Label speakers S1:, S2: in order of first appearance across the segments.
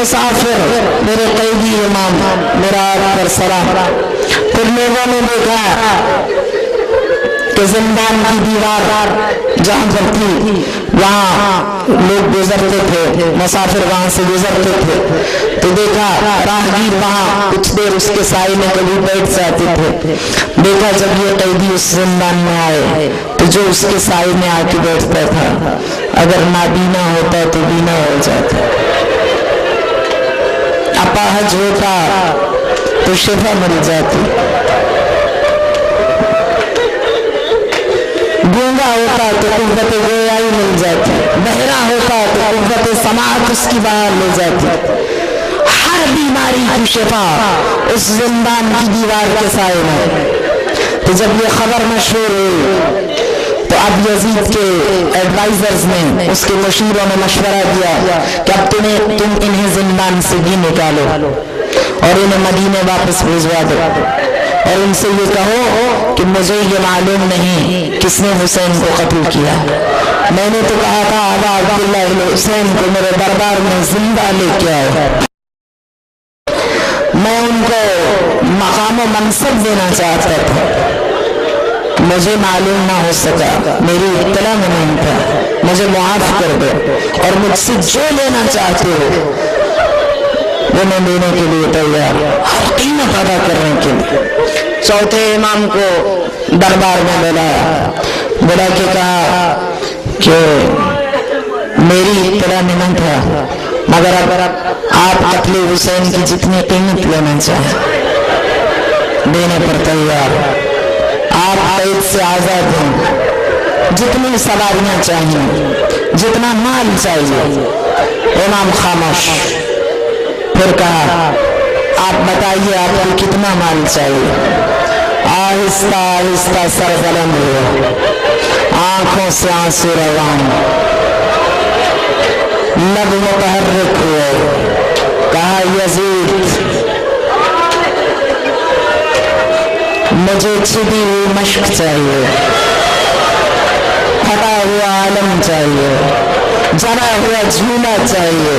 S1: مسافر میرے قیدی امام میرا آپ پر سلام۔ پھر لوگوں نے دیکھا کہ زندان کی دیوار جہاں پر تھی وہاں لوگ گزرتے تھے، مسافر وہاں سے گزرتے تھے، تو دیکھا راہگیر وہاں کچھ دیر اس کے سائے میں کبھی بیٹھ جاتے تھے۔ دیکھا جب یہ قیدی اس زندان میں آئے تو جو اس کے سائے میں آ کے بیٹھتا تھا اگر نابینا ہوتا تو بینا ہو جاتا، اپاہج ہوتا تو شفا مل جاتی، گونگا ہوتا تو قوت گویائی مل جاتی، بہرا ہوتا تو قوت سماعت اس کی بحال ہو جاتی۔ ہر بیماری کی شفا اس زندان کی دیوار کے سائے میں۔ تو جب یہ خبر مشہور ہوئی تو اب یزید کے ایڈوائزرز نے، اس کے مشیروں نے مشورہ دیا کہ اب تم انہیں زندان سے بھی نکالو اور انہیں مدینے واپس بھیجوا دو، اور ان سے یہ کہو کہ مجھے یہ معلوم نہیں کس نے حسین کو قتل کیا، میں نے تو کہا تھا ابا عبداللہ حسین کو میرے دربار میں زندہ لے کے آؤ، میں ان کو مقام و منصب دینا چاہتا تھا، مجھے معلوم نہ ہو سکا، میری اطلاع میں نہیں تھا، مجھے معاف کر دو اور مجھ سے جو لینا چاہتے ہو وہ میں دینے کے لیے تیار، ہر قیمت ادا کرنے کے لیے۔ چوتھے امام کو دربار میں بلا کے کہا کہ میری اطلاع میں نہ تھا، مگر اگر آپ قتل حسین کی جتنی قیمت لینا چاہیں دینے پر تیار، آپ قید سے آزاد ہیں، جتنی سواریاں چاہیے، جتنا مال چاہیے۔ امام خاموش، پھر کہا آپ بتائیے آپ کو کتنا مال چاہیے؟ آہستہ آہستہ سر بلند ہوا، آنکھوں سے آنسو روان، لب متحرک ہوئے، کہا یزید مجھے چھپی ہوئی مشق چاہیے، پھٹا ہوا علم چاہیے، جلا ہوا جھولا چاہیے،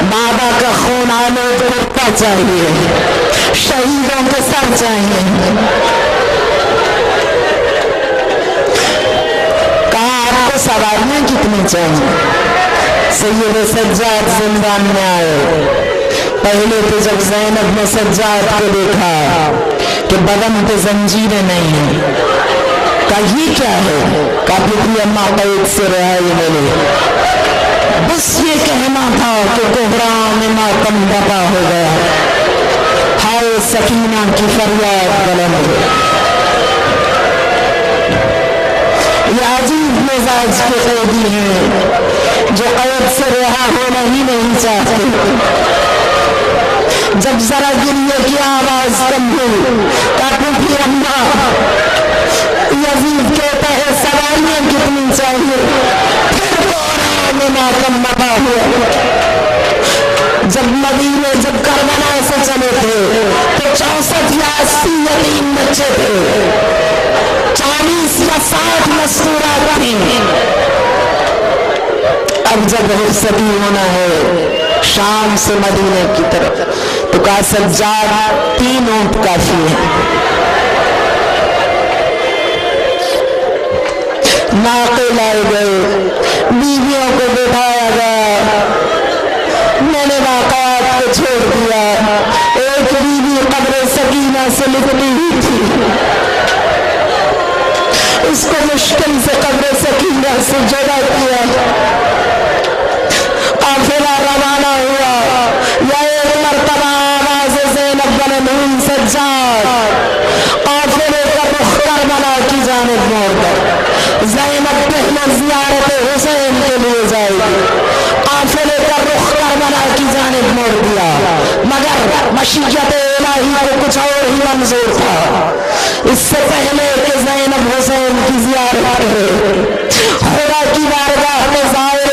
S1: بابا کا خون آلود کرتا چاہیے، شہیدوں کے سر چاہیے۔ کہا آپ کو سواریاں کتنی چاہیے؟ سید سجاد زندان میں آئے، پہلے تو جب زینب نے سجاد کو دیکھا کہ بدن پہ زنجیریں نہیں ہیں، کہا یہ کیا ہے؟ کہا پھر اماں قید سے رہائی ملے، بس یہ کہنا تھا کہ کوہرام ماتم بپا ہو گیا، ہائے سکینہ کی فریاد بلند۔ یہ عجیب مزاج کے قیدی ہیں جو قید سے رہا ہونا ہی نہیں چاہتے، جب ذرا گریے کی آواز کم ہوئی کہا پھر اماں، یزید کہتا ہے سواریاں کتنی چاہیے، پھر ماتم بپا ہوا۔ جب مدینے جب کربلا سے چلے تھے تو 64 یا 80 یتیم بچے تھے، 40 یا 60 مستورات تھیں۔ اب جب رخصتی ہونا ہے شام سے مدینے کی طرف تو کہا سجاد 3 اونٹ کافی ہے، ناقے لائے گئے، بیویوں کو بٹھایا گیا، میں نے واقعات کو چھوڑ دیا، ایک بیوی قبر سکینہ سے لپٹی ہوئی تھی، اس کو مشکل سے قبر سکینہ سے جدا کیا، قافلہ روانہ ہوا، یا ایک مرتبہ آواز زینب بلند ہوئی سجاد قافلے کا رخ کربلا کی جانب موڑ کر، زینب پہلے زیارت حسین کے لیے جائے گی، قافلے کا رخ کربلا کی جانب موڑ دیا، مگر مشیت الہی کو کچھ اور ہی منظور تھا۔ اس سے پہلے کہ زینب حسین کی زیارت کرے، خدا کی بارگاہ میں ظاہر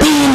S1: 3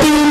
S1: 3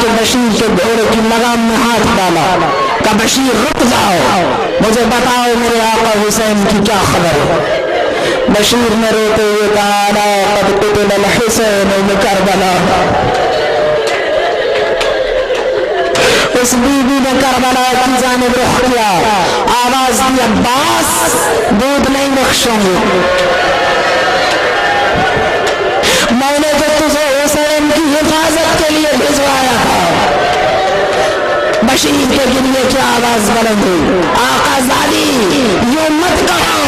S1: کے بشیر کے گھوڑے کی لگام میں ہاتھ ڈالا، کہا بشیر رک جاؤ، مجھے بتاؤ میرے آقا حسین کی کیا خبر ہے؟ بشیر نے روتے ہوئے کہا الا قد قتل الحسین بکربلا، اس بی بی نے کربلا کی جانب رخ کیا، آواز دی عباس دودھ نہیں بخشوں گی، میں نے تو تجھے حسین کی حفاظت کے لیے بھجوایا تھا۔ بشیر کے گریے کی آواز بلند ہوئی، آقا زادی یوں مت کہو،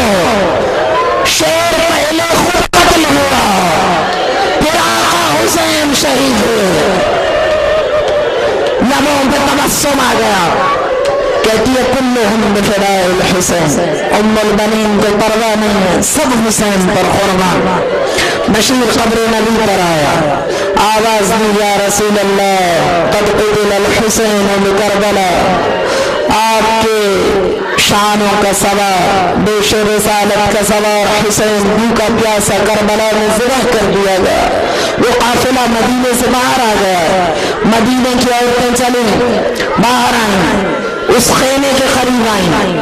S1: شیر پہلے خود قتل ہوا پھر آقا حسین شہید ہوئے۔ لبوں پہ تبسم آ گیا، کہتی ہے کلہم بفداء الحسین، ام البنین کو پرواہ نہیں ہے، سب حسین پر قربان۔ بشیر قبر نبی پر آیا، آواز دی یا رسول اللہ قد قتل الحسین بکربلا، آپ کے شانوں کا سوار، بیش رسالت کا سوار حسین بھوکا پیاسا کربلا میں ذبح کر دیا گیا۔ وہ قافلہ مدینے سے باہر آ گیا، مدینے کی عورتیں چلیں باہر آئیں، اس خیمے کے قریب آئیں،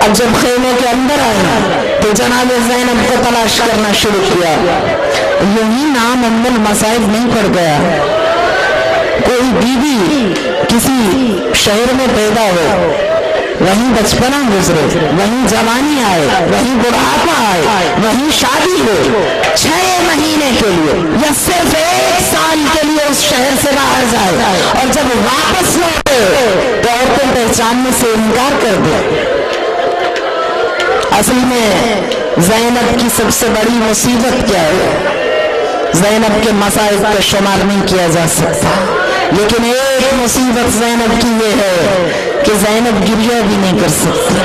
S1: اب جب خیمے کے اندر آئیں تو جناب زینب کو تلاش کرنا شروع کیا۔ یوں ہی نام ام المصائب نہیں پڑ گیا، کوئی بی بی کسی شہر میں پیدا ہو، وہیں بچپنا گزرے، وہیں جوانی آئے، وہیں بڑھاپا آئے، وہیں شادی ہو، 6 مہینے کے لیے یا صرف 1 سال کے لیے اس شہر سے باہر جائے اور جب واپس لوٹے تو عورتیں پہچاننے سے انکار کر دے۔ اصل میں زینب کی سب سے بڑی مصیبت کیا ہے؟ زینب کے مصائب کا شمار نہیں کیا جا سکتا، لیکن ایک مصیبت زینب کی یہ ہے کہ زینب گریہ بھی نہیں کر سکتی۔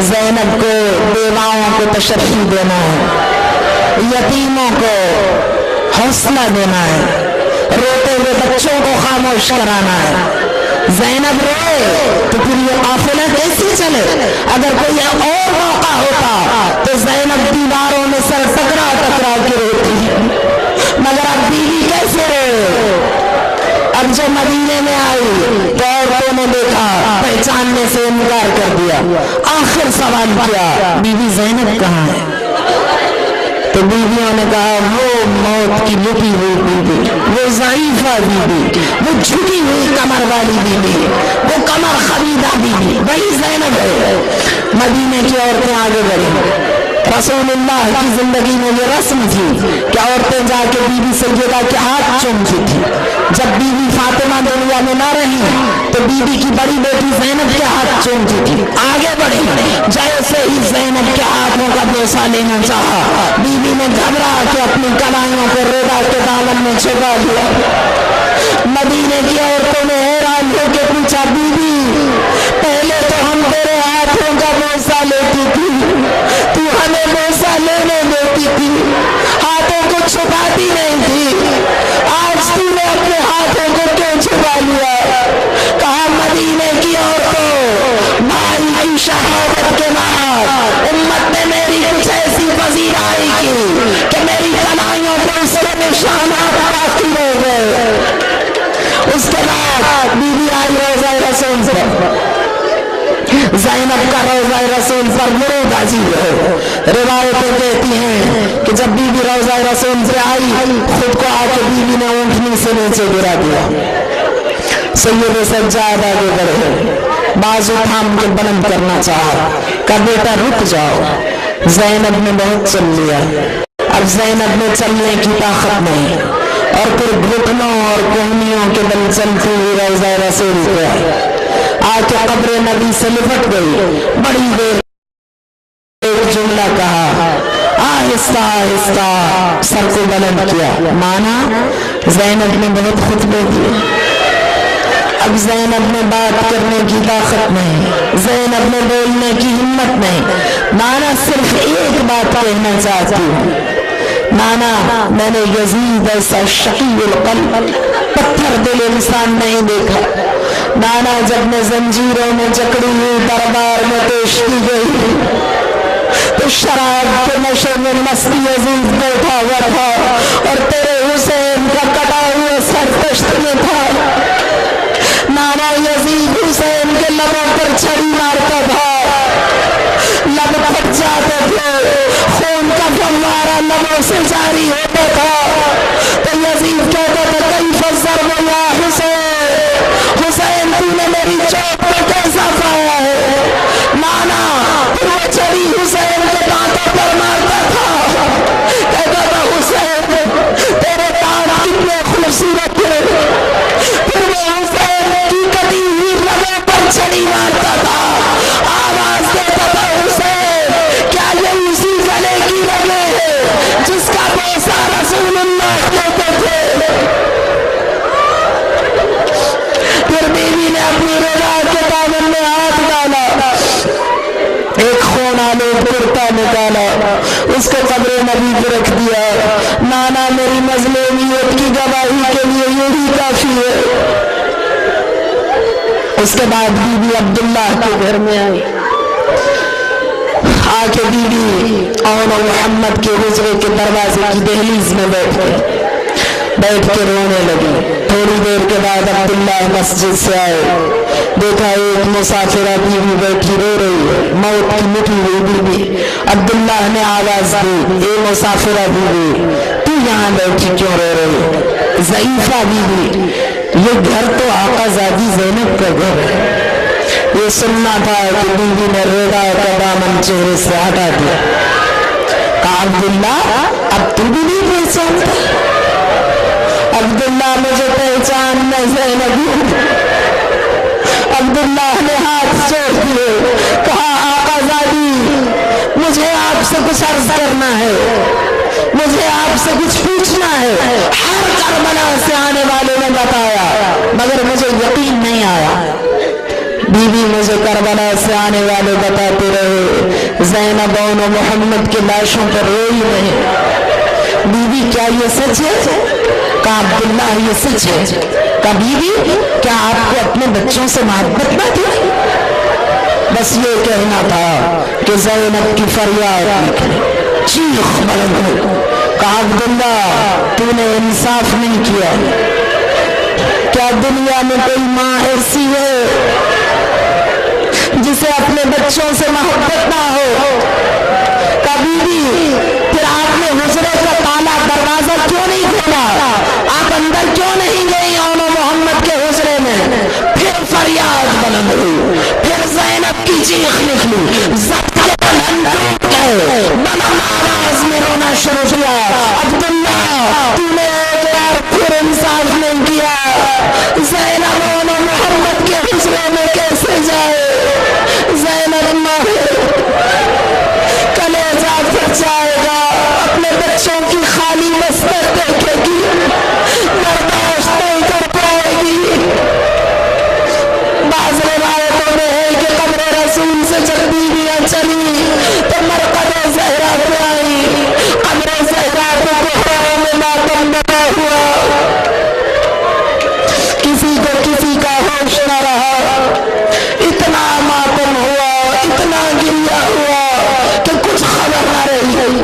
S1: زینب کو بیواؤں کو تشفی دینا ہے، یتیموں کو حوصلہ دینا ہے، روتے ہوئے بچوں کو خاموش کرانا ہے۔ زینب روئے تو پھر یہ قافلہ کیسے چلے؟ اگر کوئی اور موقع ہوتا تو زینب دیواروں میں سر ٹکرا ٹکرا کے روتی، مگر اب بیوی کیسے روئے؟ اب جو مدینے میں آئی تو عورتوں نے دیکھا، پہچاننے سے انکار کر دیا۔ آخر سوال کیا بی بی زینب کہاں ہے؟ تو بیویوں نے کہا وہ موت کی لپی ہوئی بی بی، وہ ضعیفہ بی بی، وہ جھکی ہوئی کمر والی بی بی، وہ کمر خمیدہ بی بی، وہی زینب ہے۔ مدینے کی عورتیں آگے بڑھی۔ رسول اللہ کی زندگی میں یہ رسم تھی کہ عورتیں جا کے بی بی سیدہ کے ہاتھ چومتی تھی۔ جب بی بی فاطمہ دنیا میں نہ رہی تو بی بی کی بڑی بیٹی زینب کے ہاتھ چومتی تھی۔ آگے بڑھی، جیسے ہی زینب کے ہاتھوں کا بوسہ لینا چاہا، بی بی نے گھبرا کے اپنی کلائیوں کو ردا کے دامن میں چھپا دیا۔ مدینے کی عورتوں نے حیران ہو کے پوچھا بی بی پہلے تو ہم تیرے ہاتھوں کا بوسہ لیتی تھی، تو ہمیں بوسہ لینے دیتی تھی، ہاتھوں کو چھپاتی نہیں تھی، آج تو نے اپنے ہاتھوں کو کیوں چھپا لیا؟ کہا مدینے کی عورتوں، بھائی کی شہادت کے بعد امت نے میری کچھ ایسی پذیرائی کی کہ میری کلائیوں پر اس کے نشانات باقی ہو گئے۔ اس کے بعد بی بی آئی روضہ رسول پر، زینب کا روضہ رسول پر مرود عجیب ہے۔ روایتیں کہتی ہیں کہ جب بی بی روضہ رسول سے آئی، خود کو آ کے بی بی نے اونٹنی سے نیچے گرا دیا۔ سید سجاد آگے بڑھے، بازو تھام کے بلند کرنا چاہا، کہا بیٹا رک جاؤ۔ زینب نے بہت چل لیا، اب زینب میں چلنے کی طاقت نہیں، اور پھر گھٹنوں اور کوہنیوں کے بل چلتی ہوئی روضہ رسول پہ آ کے قبر نبی سے لپٹ گئی۔ بڑی دیر ایک جملہ کہا، آہستہ آہستہ سر کو بلند کیا، مانا زینب نے بہت خطبے دیے، اب زینب میں بات کرنے کی طاقت نہیں، زینب میں بولنے کی ہمت نہیں، مانا صرف ایک بات کہنا چاہتی ہوں، مانا میں نے یزید ایسا شقی القلب پتھر دل انسان نہیں دیکھا، نانا جب میں زنجیروں میں جکڑی ہوئی دربار میں پیش کی گئی تو اس شراب کے نشے میں مستی یزید بیٹھا ہوا تھا اور تیرے حسین کا کٹا ہوا سر پشت میں تھا. نانا یزید حسین کے لبوں پر چھڑی مارتا تھا، لب پھٹ جاتے تھے، خون کا فوارہ لبوں سے جاری ہوتا تھا. تو یزید کہتا تھا کیف الضرب یا حسین، حسین تو نے میری چوٹ کو کیسا پایا ہے؟ نانا پھر وہ چھڑی حسین کے دانتوں پر مارتا تھا، کہتا تھا حسین تیرے دانت کتنے خوبصورت تھے. پھر وہ حسین کی کٹی ہوئی لبوں پر چھڑی مارتا تھا، آواز دیتا تھا حسین کیا یہ اسی گلے کی لگے ہے جس کا بوسہ رسول اللہ دیتے تھے؟ پھر بیوی نے اپنی رضا کے دامن میں ہاتھ ڈالا، ایک خون آلود کرتا نکالا، اس کو قبر نبی پہ رکھ دیا. نانا میری مظلومیت کی گواہی کے لیے یہی کافی ہے. اس کے بعد بی بی عبداللہ کے گھر میں آئی، آ کے بی بی اور محمد کے حجرے کے دروازے کی دہلیز میں بیٹھ کے رونے لگی. تھوڑی دیر کے بعد عبداللہ مسجد سے آئے، دیکھا ایک مسافرہ بیوی بیٹھی رو رہی ہے، موت کی مٹی ہوئی بیوی. عبداللہ نے آواز دی اے مسافرہ بیوی تو یہاں بیٹھی کیوں رو رہی ہے؟ ضعیفہ بیوی یہ گھر تو آقا زادی زینب کا گھر ہے. یہ سننا تھا کہ بیوی نے رضا کا دامن چہرے سے ہٹا دیا. کہا عبداللہ اب تو بھی نہیں پہچانتا؟ عبداللہ مجھے پہچان میں زینب ہوں. عبداللہ نے ہاتھ جوڑ دیے، کہا آقا زادی مجھے آپ سے کچھ عرض کرنا ہے، مجھے آپ سے کچھ پوچھنا ہے. ہر کربلا سے آنے والے نے بتایا مگر مجھے یقین نہیں آیا. بیوی مجھے کربلا سے آنے والے بتاتے رہے زینب و محمد کے لاشوں پر روئی نہیں. بیوی کیا یہ سچ ہے؟ کہا عبداللہ یہ سچ ہے. کہا بیوی کیا آپ کو اپنے بچوں سے محبت نہ تھی؟ بس یہ کہنا تھا کہ زینب کی فریاد نکلی، چیخ بلند ہو. کہا عبداللہ تو نے انصاف نہیں کیا. کیا دنیا میں کوئی ماں ایسی ہے جسے اپنے بچوں سے محبت نہ ہو؟ کبھی بھی پھر آپ نے حجرے کا تالا دروازہ کیوں نہیں کھولا؟ آپ اندر کیوں نہیں گئی اور محمد کے حجرے میں؟ پھر فریاد بلند ہوئی، پھر زینب کی چیخ نکلی، ضبط کے بلند ٹوٹ گئے، بلند آواز میں رونا شروع کیا. عبداللہ تو نے ایک بار پھر انصاف نہیں کیا. زینب اور محمد کے حجرے میں کیسے جائے؟ زینب ماہر کلیجہ پھٹ جائے گا، اپنے بچوں کی خالی مسجد دیکھے گی، برداشت نہیں کر پائے گی. بعض روایتوں میں ہے کہ قبر رسول سے جب بیویاں چلی تو مرقد زہرا پہ آئی، قبر زہرا پہ کوہرام میں ماتم بنا ہوا، کسی کو کسی کا ہوش نہ رہا. اتنا ماتم ہوا، اتنا گریہ ہوا کہ کچھ خبر نہ رہی.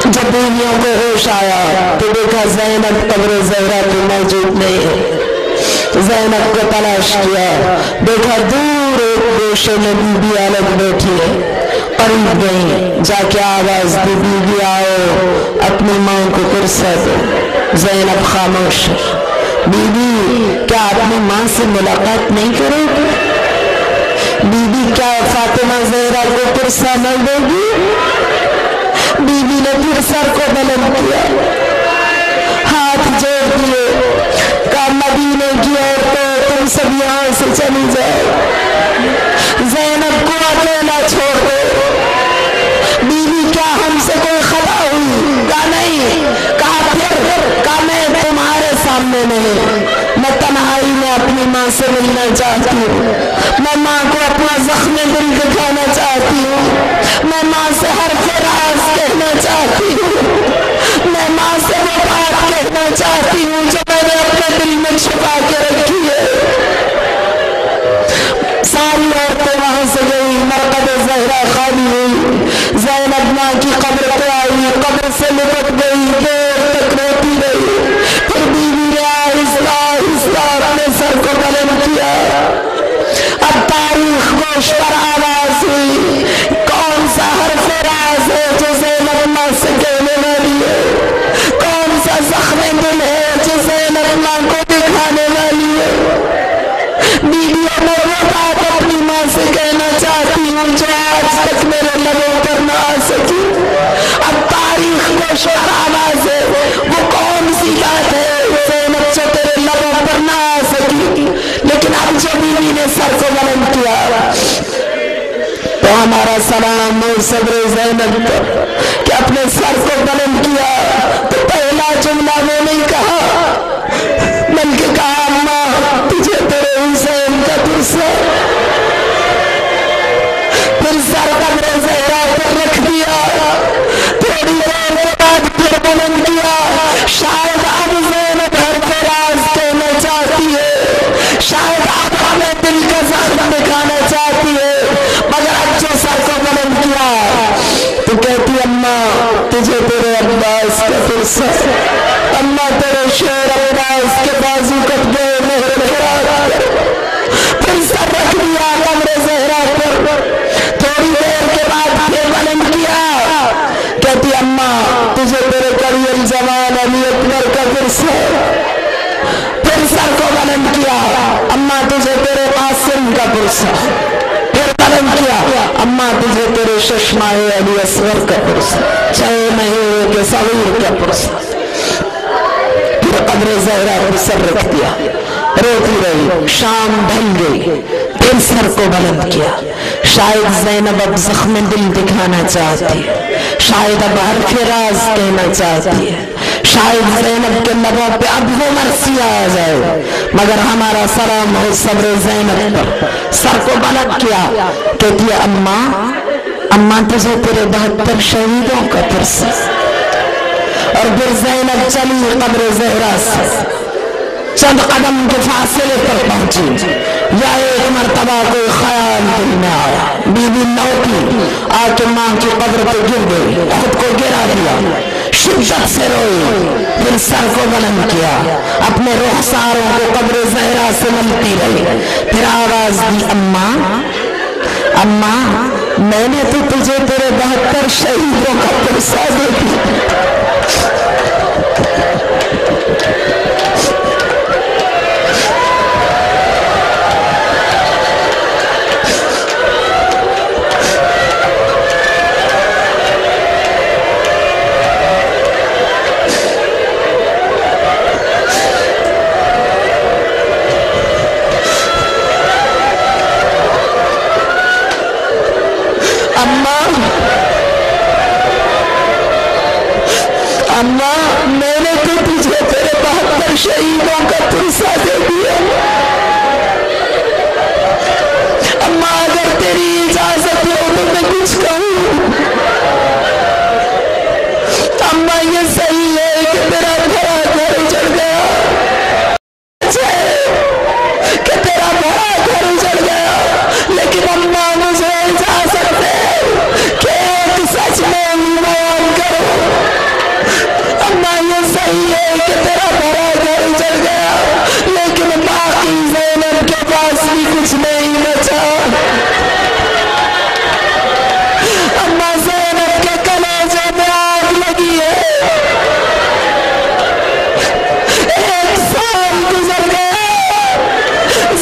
S1: جب بیویوں کو ہوش آیا تو دیکھا زینب قبر زہرا پہ موجود نہیں ہے. زینب کو تلاش کیا، دیکھا دور ایک گوشے میں بی بی الگ بیٹھی ہے. قریب گئی، جا کے آواز دی بی بی آؤ اپنی ماں کو قرصہ دو. زینب خاموش. بی بی کیا اپنی ماں سے ملاقات نہیں کرے گی؟ بی بی کیا فاطمہ زہرا کو قرصہ نہ دے گی؟ بی بی نے پھر سر کو بلند کیا، ہاتھ جوڑ دیے، کہا مدینے کی عورتیں تم سب یہاں سے چلی جاؤ، زینب کو اکیلا چھوڑ دو. بیوی کیا ہم سے کوئی خطا ہوئی؟ کہا نہیں. کہا پھر؟ کہا میں تمہارے سامنے نہیں، میں تنہائی میں اپنی ماں سے ملنا چاہتی ہوں، میں ماں کو اپنا زخم دل دکھانا چاہتی ہوں، میں ماں سے حرف راز کہنا چاہتی ہوں، میں ماں سے وہ بات کہنا چاہتی ہوں جو میں نے اپنے دل میں چھپا کے رکھی ہے. ساری عورتیں وہاں سے گئی، مرقد زہرا خالی ہوئی. گوش پر آواز ہوئی، کون سا حرف راز ہے جو زینب ماں سے کہنے والی ہے؟ کون سا زخم دل ہے جو زینب ماں کو دکھانے والی ہے؟ بیویوں میں وہ بات اپنی ماں سے کہنا چاہتی ہوں جو آج تک میرے لبوں پر نہ آ سکی۔ اب تاریخ گوش پر آواز ہے، وہ کون سی بات ہے زینب جو تیرے لبوں پر نہ آ سکی؟ لیکن اب جو بیوی نے سر کو بلند کیا تو ہمارا سلام اور صبر زینب پر کہ اپنے سر کو بلند کیا تو پہلا جملہ وہ نہیں کہا بلکہ کہا اماں تجھے تیرے حسین کا ترس ہے۔ پھر سر قبر زہرا پر رکھ دیا، تھوڑی دیر کے بعد پھر بلند کیا۔ شاید اب زینب حرف راز کہنا چاہتی ہے، شاید اب ہمیں دل کا زخم دکھانا چاہتی ہے، مگر اب جو سر کو بلند کیا تو کہتی اماں تجھے تیرے عباس کا ترس ہے، اماں تیرے شیر عباس کے بازو کٹ گئے مہر خیرات کر۔ پھر سر رکھ دیا قبر زہرا پر، تھوڑی دیر کے بعد پھر بلند کیا، کہتی اماں تجھے تیرے کڑی الزمان علی اکبر کا ترس ہے۔ پھر سر کو بلند کیا، اماں تجھے تیرے قاسم کا ترس ہے۔ پھر بلند کیا، اماں تجھے تیرے ششماہ علی اصغر کا ترس ہے، 6 مہینے کے صغیر کا ترس ہے۔ پھر قبر زہرا پر سر رکھ دیا، روتی رہی، شام ڈھل گئی، پھر سر کو بلند کیا۔ شاید زینب اب زخم دل دکھانا چاہتی ہے، شاید اب حرف راز کہنا چاہتی ہے، شاید زینب کے لبوں پہ اب وہ مرثیہ آ جائے، مگر ہمارا سلام ہو صبر زینب پر۔ سر کو بلند کیا، کہتی ہے اماں تجھے تیرے 72 شہیدوں کا ترس ہے۔ اور پھر زینب چلی قبر زہرا سے، چند قدم کے فاصلے پر پہنچی، یا ایک مرتبہ کوئی خیال دل میں آیا، بی بی لوٹی آ کے ماں کی قبر پر گر گئی، خود کو گرا دیا، شدت سے روئی، پھر سر کو بلند کیا، اپنے رخساروں کو قبر زہرا سے ملتی رہی، پھر آواز دی اماں میں نے تو تجھے تیرے 72 شہیدوں کا ترسا دے دیا۔ اماں میں نے تو تجھے تیرے 72 شہیدوں کا ترسا دے دیا۔ اماں اگر تیری اجازت ہو تو میں کچھ کہوں؟ اماں یہ صحیح ہے کہ میرا بڑا گھر اجڑ گیا، کہ تیرا بڑا گھر اجڑ گیا، لیکن اماں مجھے اجازت ہے کہ ایک سچ میں بیان کرو۔ اماں یہ صحیح ہے کہ تیرا بڑا گھر اجڑ گیا، لیکن باقی زینب کے پاس بھی کچھ نہیں بچا۔ اماں زینب کے کلیجے میں آگ لگی ہے، 1 سال گزر گیا،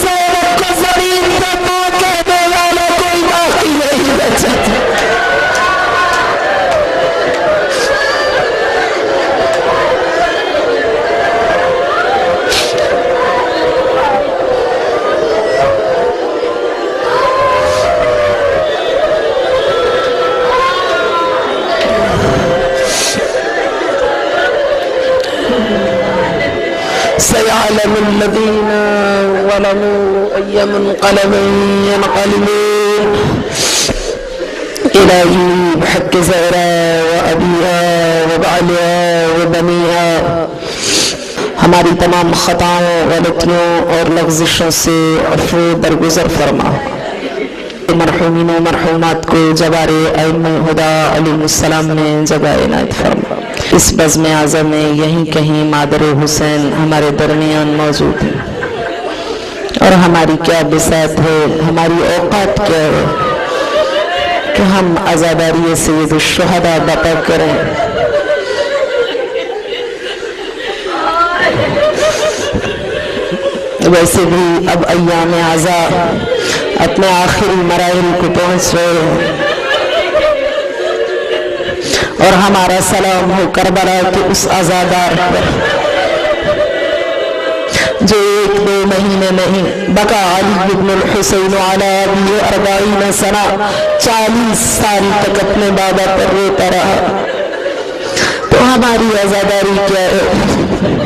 S1: زینب کو زمین پہ ماں کہنے والا کوئی باقی نہیں بچا۔ سيعلم الذين ظلموا أي منقلب ينقلبون إلهي بحق زهرا وأبيها وبعلها وبنيها۔ ہماری تمام خطاؤں، غلطیوں اور لغزشوں سے عفو درگزر فرما۔ مرحومین و مرحومات کو جوار ائمہ ہدی علیہ السلام میں جگہ عنایت فرما۔ اس بزم اعظم میں یہیں کہیں مادر حسین ہمارے درمیان موجود ہیں، اور ہماری کیا بساط ہے، ہماری اوقات کیا ہے کہ ہم عزاداری سید الشہداء بتا کریں۔ ویسے بھی اب ایام عزا اپنے آخری مراحل کو پہنچ رہے ہیں، اور ہمارا سلام ہو کربلا کے اس عزادار پر جو 1-2 مہینے نہیں بقا علی بن الحسین علی ابی 40 سنہ 40 سال تک اپنے بابا پر روتا رہا۔ تو ہماری عزاداری کیا ہے؟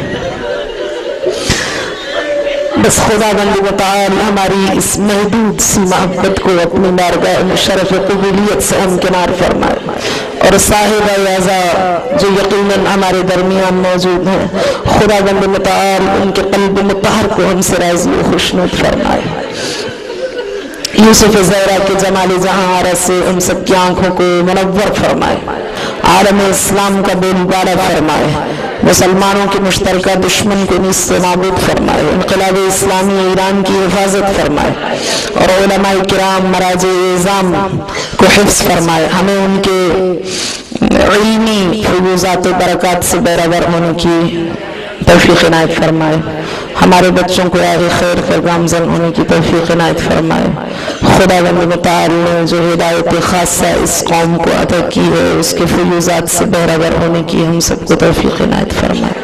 S1: بس خدا بند متعال ہماری اس محدود سی محبت کو اپنی بارگاہ میں شرف قبولیت سے ہمکنار فرمائے، اور صاحب عزا جو یقیناً ہمارے درمیان موجود ہیں، خدا بند متعال ان کے قلب مطہر کو ہم سے راضی و خوشنود فرمائے۔ یوسف زہرا کے جمال جہاں آرہ سے ان سب کی آنکھوں کو منور فرمائے، عالم اسلام کا بول بالا فرمائے، مسلمانوں کے مشترکہ دشمن کو نیست و نابود فرمائے، انقلاب اسلامی ایران کی حفاظت فرمائے، اور علماء کرام مراجع اعظام کو حفظ فرمائے، ہمیں ان کے علمی فیوزات و برکات سے بہرور ہونے کی توفیق عنایت فرمائے، ہمارے بچوں کو راہ خیر پر گامزن ہونے کی توفیق عنایت فرمائے۔ خدا بند متعال نے جو ہدایت خاصہ اس قوم کو عطا کی ہے، اس کے فیوزات سے بہرور ہونے کی ہم سب کو توفیق عنایت فرمائے۔